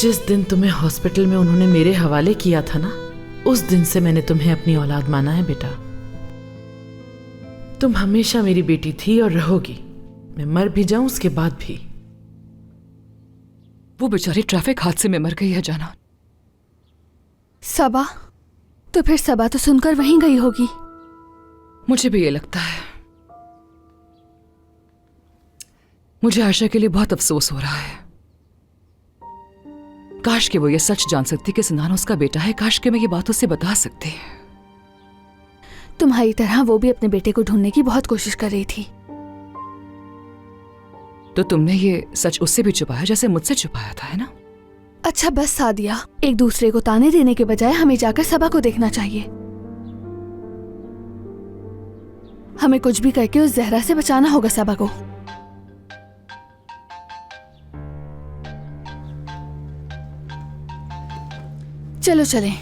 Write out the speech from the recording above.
जिस दिन तुम्हें हॉस्पिटल में उन्होंने मेरे हवाले किया था ना, उस दिन से मैंने तुम्हें अपनी औलाद माना है बेटा। तुम हमेशा मेरी बेटी थी और रहोगी, मैं मर भी जाऊं उसके बाद भी। वो बेचारी ट्रैफिक हादसे में मर गई है जाना। सबा? तो फिर सबा तो सुनकर वहीं गई होगी। मुझे भी ये लगता है। मुझे आयशा के लिए बहुत अफसोस हो रहा है। काश कि वो ये सच जान सकती कि सिनान उसका बेटा है। काश कि मैं ये बात उसे बता सकती। तुम्हारी तरह वो भी अपने बेटे को ढूंढने की बहुत कोशिश कर रही थी। तो तुमने ये सच उससे भी छुपाया जैसे मुझसे छुपाया था, है ना? अच्छा बस सादिया, एक दूसरे को ताने देने के बजाय हमें जाकर सबा को देखना चाहिए। हमें कुछ भी करके उस जहरा से बचाना होगा सबा को। चलो चलें।